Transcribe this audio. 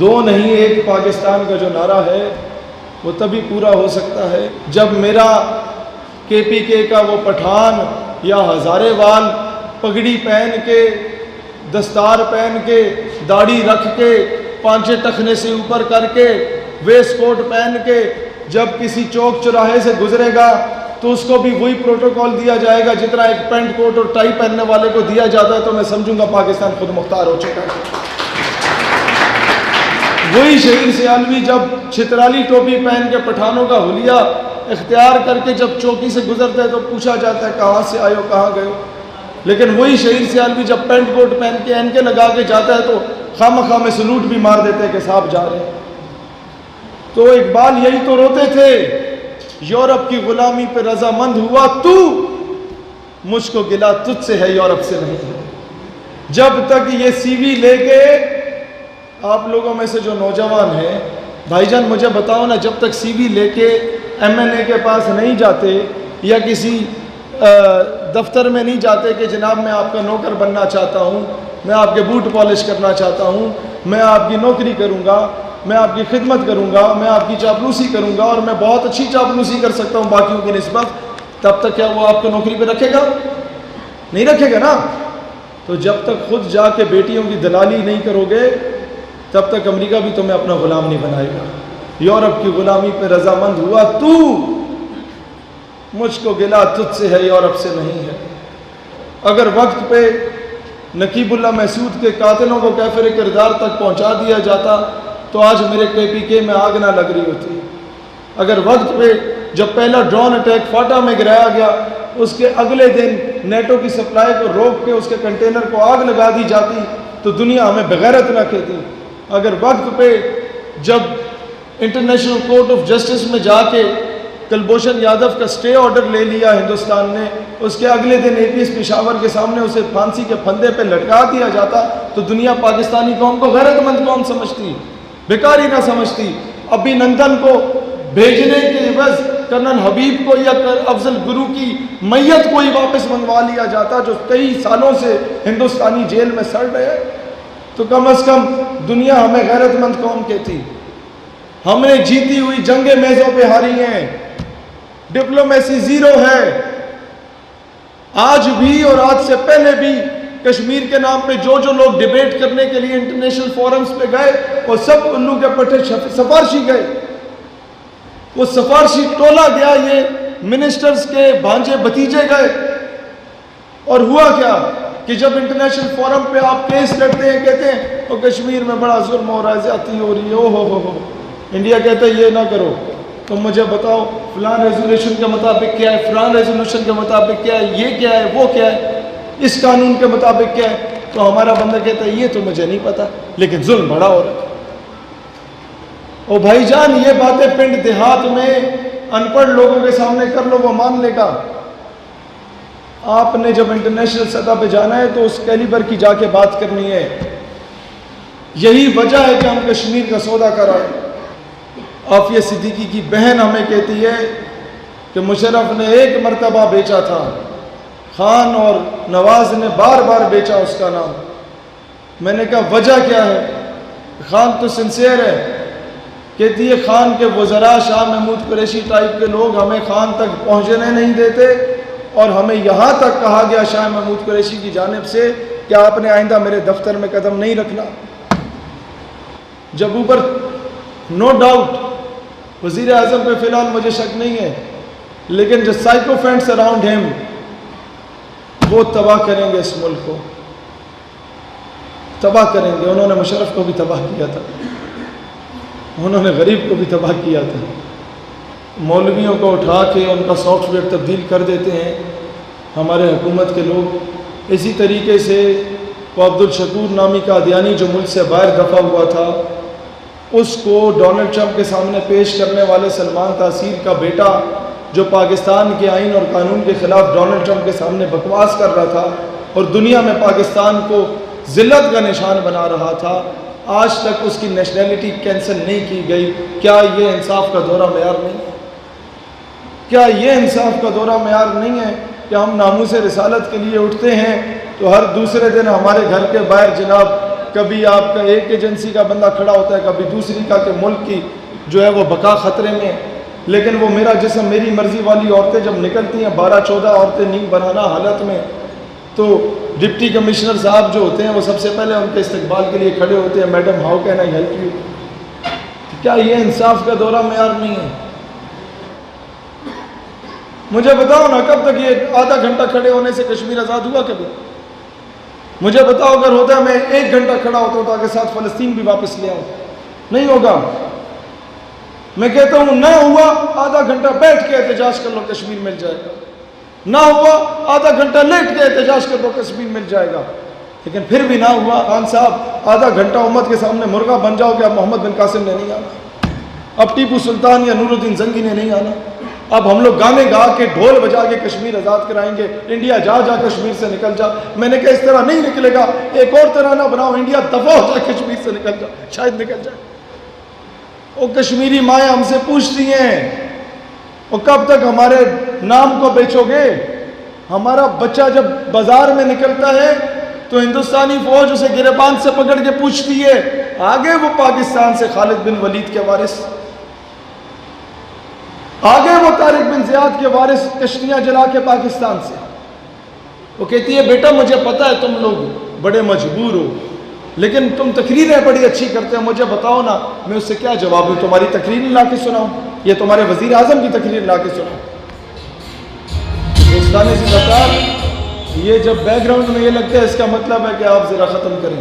دو نہیں ایک پاکستان کا جو نعرہ ہے وہ تبھی پورا ہو سکتا ہے جب میرا کے پی کے کا وہ پٹھان یا ہزارے وال پگڑی پہن کے، دستار پہن کے، داڑھی رکھ کے، پانچے ٹخنے سے اوپر کر کے، ویسٹ کوٹ پہن کے جب کسی چوک چوراہے سے گزرے گا تو اس کو بھی وہی پروٹوکول دیا جائے گا جتنا ایک پینٹ کوٹ اور ٹائی پہننے والے کو دیا جاتا ہے، تو میں سمجھوں گا پاکستان خود مختار ہو چکا ہے۔ وہی شہید سیالوی جب چھترالی ٹوپی پہن کے پٹھانوں کا حلیہ اختیار کر کے جب چوکی سے گزرتا ہے تو پوچھا جاتا ہے کہاں سے آئے ہو، کہاں گئے ہو، لیکن وہی شہید سیالوی جب پینٹ کوٹ پہن کے اینکے لگا کے جاتا ہے تو خواہ میں سلوٹ بھی مار دیتے ہیں کہ صاحب جا رہے ہیں۔ تو اقبال یہی تو روتے تھے، یورپ کی غلامی پہ رضامند ہوا تو، مجھ کو گلا تجھ سے ہے یورپ سے نہیں ہے۔ جب تک یہ سی وی لے کے آپ لوگوں میں سے جو نوجوان ہیں، بھائی جان مجھے بتاؤ نا، جب تک سی وی لے کے ایم این اے کے پاس نہیں جاتے یا کسی دفتر میں نہیں جاتے کہ جناب میں آپ کا نوکر بننا چاہتا ہوں، میں آپ کے بوٹ پالش کرنا چاہتا ہوں، میں آپ کی نوکری کروں گا، میں آپ کی خدمت کروں گا، میں آپ کی چاپلوسی کروں گا اور میں بہت اچھی چاپلوسی کر سکتا ہوں باقیوں کی نسبت، تب تک کیا وہ آپ کو نوکری پہ رکھے گا؟ نہیں رکھے گا نا۔ تو جب تک خود جا کے بیٹیوں کی دلالی نہیں کرو گے تب تک امریکہ بھی تمہیں اپنا غلام نہیں بنائے گا۔ یورپ کی غلامی پہ رضامند ہوا تو، مجھ کو گلا تجھ سے ہے یورپ سے نہیں ہے۔ اگر وقت پہ نقیب اللہ محسود کے قاتلوں کو کیفر کردار تک پہنچا دیا جاتا تو آج میرے کے پی کے میں آگ نہ لگ رہی ہوتی۔ اگر وقت پہ جب پہلا ڈرون اٹیک فاٹا میں گرایا گیا اس کے اگلے دن نیٹو کی سپلائی کو روک کے اس کے کنٹینر کو آگ لگا دی جاتی تو دنیا ہمیں بغیرت نہ کہتی۔ اگر وقت پہ جب انٹرنیشنل کورٹ آف جسٹس میں جا کے کلبھوشن یادو کا سٹے آرڈر لے لیا ہندوستان نے، اس کے اگلے دن اے پی ایس پشاور کے سامنے اسے پھانسی کے پھندے پہ لٹکا دیا جاتا تو دنیا پاکستانی قوم کو غیرت مند قوم سمجھتی، بیکاری نہ سمجھتی۔ ابھی نندن کو بھیجنے کے عوض کرنل حبیب کو یا افضل گرو کی میت کو ہی واپس منگوا لیا جاتا جو 23 سالوں سے ہندوستانی جیل میں سڑ رہے، تو کم از کم دنیا ہمیں غیرت مند قوم کہتی۔ ہم نے جیتی ہوئی جنگیں میزوں پہ ہاری ہیں، ڈپلومیسی زیرو ہے۔ آج بھی اور آج سے پہلے بھی کشمیر کے نام پہ جو لوگ ڈیبیٹ کرنے کے لیے انٹرنیشنل فورمز پہ گئے وہ سب الو کے پٹھے سفارشی گئے، وہ سفارشی ٹولا گیا، یہ منسٹرز کے بھانجے بھتیجے گئے۔ اور ہوا کیا کہ جب انٹرنیشنل فورم پہ آپ کیس لڑتے ہیں کہتے ہیں وہ کشمیر میں بڑا ظلم ہو رہا ہے، زیادتی ہو رہی ہے، او ہو، انڈیا کہتا ہے یہ نہ کرو، تم مجھے بتاؤ فلان ریزولوشن کے مطابق کیا ہے، فلان ریزولوشن کے مطابق کیا ہے، یہ کیا ہے، وہ کیا ہے، اس قانون کے مطابق کیا ہے، تو ہمارا بندہ کہتا ہے یہ تو مجھے نہیں پتا لیکن ظلم بڑا ہو رہا ہے۔ او بھائی جان یہ باتیں پنڈ دیہات میں ان پڑھ لوگوں کے سامنے کر لو وہ مان لے گا، آپ نے جب انٹرنیشنل سطح پہ جانا ہے تو اس کیلیبر کی جا کے بات کرنی ہے۔ یہی وجہ ہے کہ ہم کشمیر کا سودا کرائے۔ عافیہ صدیقی کی بہن ہمیں کہتی ہے کہ مشرف نے ایک مرتبہ بیچا تھا، خان اور نواز نے بار بار بیچا اس کا نام۔ میں نے کہا وجہ کیا ہے؟ خان تو سنسیئر ہے، کہتی ہے خان کے وزراء شاہ محمود قریشی ٹائپ کے لوگ ہمیں خان تک پہنچنے نہیں دیتے اور ہمیں یہاں تک کہا گیا شاہ محمود قریشی کی جانب سے کہ آپ نے آئندہ میرے دفتر میں قدم نہیں رکھنا۔ جب اوپر نو ڈاؤٹ وزیر اعظم پہ فی الحال مجھے شک نہیں ہے لیکن جو سائیکوفینٹس اراؤنڈ ہیم وہ تباہ کریں گے، اس ملک کو تباہ کریں گے۔ انہوں نے مشرف کو بھی تباہ کیا تھا، انہوں نے غریب کو بھی تباہ کیا تھا۔ مولویوں کو اٹھا کے ان کا سافٹ ویئر تبدیل کر دیتے ہیں ہمارے حکومت کے لوگ۔ اسی طریقے سے وہ عبد الشکور نامی قادیانی جو ملک سے باہر دفع ہوا تھا اس کو ڈونلڈ ٹرمپ کے سامنے پیش کرنے والے سلمان تاثیر کا بیٹا جو پاکستان کے آئین اور قانون کے خلاف ڈونلڈ ٹرمپ کے سامنے بکواس کر رہا تھا اور دنیا میں پاکستان کو ذلت کا نشان بنا رہا تھا، آج تک اس کی نیشنلٹی کینسل نہیں کی گئی۔ کیا یہ انصاف کا دورہ معیار نہیں ہے؟ کیا یہ انصاف کا دورہ معیار نہیں ہے کہ ہم ناموس رسالت کے لیے اٹھتے ہیں تو ہر دوسرے دن ہمارے گھر کے باہر جناب کبھی آپ کا ایک ایجنسی کا بندہ کھڑا ہوتا ہے، کبھی دوسری کا کہ ملک کی جو ہے وہ بقا خطرے میں ہے. لیکن وہ میرا جسم میری مرضی والی عورتیں جب نکلتی ہیں 12-14 عورتیں نیند بنانا حالت میں، تو ڈپٹی کمشنر صاحب جو ہوتے ہیں وہ سب سے پہلے ان کے استقبال کے لیے کھڑے ہوتے ہیں، madam how can I help you. کیا یہ انصاف کا دورہ معیار نہیں ہے؟ مجھے بتاؤ نا، کب تک یہ آدھا گھنٹہ کھڑے ہونے سے کشمیر آزاد ہوا کبھی؟ مجھے بتاؤ اگر ہوتا ہے میں 1 گھنٹہ کھڑا ہوتا ہوں تاکہ ساتھ فلسطین بھی واپس لے آؤں. نہیں ہوگا. میں کہتا ہوں نہ ہوا آدھا گھنٹہ بیٹھ کے احتجاج کر لو کشمیر مل جائے گا، نہ ہوا آدھا گھنٹہ لیٹ کے احتجاج کر لو کشمیر مل جائے گا. لیکن پھر بھی نہ ہوا. خان صاحب آدھا گھنٹہ امت کے سامنے مرغا بن جاؤ کہ اب محمد بن قاسم نے نہیں آنا، اب ٹیپو سلطان یا نور الدین زنگی نے نہیں آنا، اب ہم لوگ گانے گا کے ڈھول بجا کے کشمیر آزاد کرائیں گے، انڈیا جا جا کشمیر سے نکل جا. میں نے کہا اس طرح نہیں نکلے گا، ایک اور ترانہ بناؤ، انڈیا دفع ہو جائے کشمیر سے نکل جا، شاید نکل جائے. وہ کشمیری مائیں ہم سے پوچھتی ہیں وہ کب تک ہمارے نام کو بیچو گے؟ ہمارا بچہ جب بازار میں نکلتا ہے تو ہندوستانی فوج اسے گریبان سے پکڑ کے پوچھتی ہے، آگے وہ پاکستان سے خالد بن ولید کے وارث، آگے وہ طارق بن زیاد کے وارث کشتیاں جلا کے پاکستان سے. وہ کہتی ہے بیٹا مجھے پتا ہے تم لوگ بڑے مجبور ہو، لیکن تم تقریریں بڑی اچھی کرتے ہو، مجھے بتاؤ نا میں اس سے کیا جواب دوں؟ تمہاری تقریر لا کے سناؤں یا تمہارے وزیر اعظم کی تقریر لا کے سناؤں؟ دوستانے سے بتا، یہ جب بیک گراؤنڈ میں یہ لگتا ہے اس کا مطلب ہے کہ آپ ذرا ختم کریں.